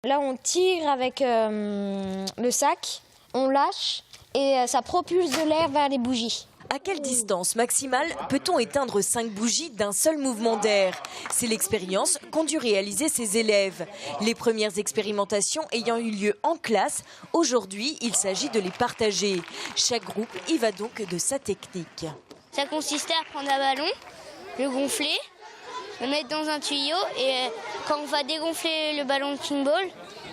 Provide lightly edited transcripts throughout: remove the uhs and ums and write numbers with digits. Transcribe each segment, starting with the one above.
Là, on tire avec le sac, on lâche et ça propulse de l'air vers les bougies. À quelle distance maximale peut-on éteindre 5 bougies d'un seul mouvement d'air? C'est l'expérience qu'ont dû réaliser ces élèves. Les premières expérimentations ayant eu lieu en classe, aujourd'hui, il s'agit de les partager. Chaque groupe y va donc de sa technique. Ça consistait à prendre un ballon, le gonfler, le mettre dans un tuyau et quand on va dégonfler le ballon de pinball,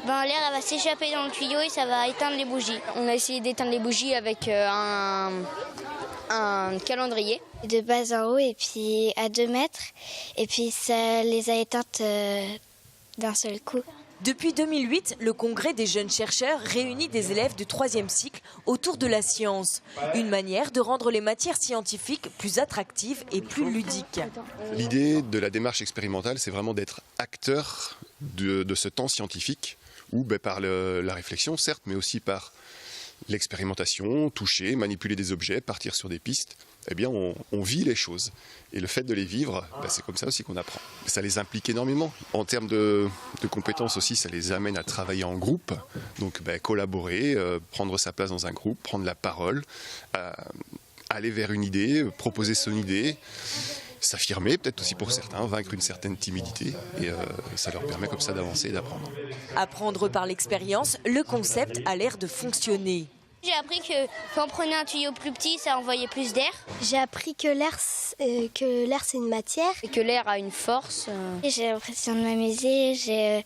l'air va s'échapper dans le tuyau et ça va éteindre les bougies. On a essayé d'éteindre les bougies avec un calendrier. De bas en haut et puis à 2 mètres et puis ça les a éteintes d'un seul coup. Depuis 2008, le congrès des jeunes chercheurs réunit des élèves du 3e cycle autour de la science. Une manière de rendre les matières scientifiques plus attractives et plus ludiques. L'idée de la démarche expérimentale, c'est vraiment d'être acteur de ce temps scientifique, où par la réflexion, certes, mais aussi par l'expérimentation, toucher, manipuler des objets, partir sur des pistes. Eh bien, on vit les choses. Et le fait de les vivre, c'est comme ça aussi qu'on apprend. Ça les implique énormément. En termes de compétences aussi, ça les amène à travailler en groupe. Donc, collaborer, prendre sa place dans un groupe, prendre la parole, aller vers une idée, proposer son idée, s'affirmer, peut-être aussi pour certains, vaincre une certaine timidité. Et ça leur permet comme ça d'avancer et d'apprendre. Apprendre par l'expérience, le concept a l'air de fonctionner. J'ai appris que quand on prenait un tuyau plus petit, ça envoyait plus d'air. J'ai appris que l'air c'est une matière. Et que l'air a une force. J'ai l'impression de m'amuser.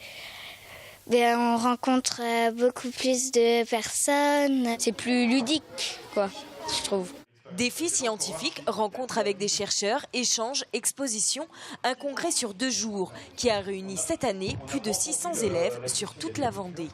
On rencontre beaucoup plus de personnes. C'est plus ludique, quoi, je trouve. Défis scientifiques, rencontres avec des chercheurs, échanges, expositions, un congrès sur 2 jours qui a réuni cette année plus de 600 élèves sur toute la Vendée.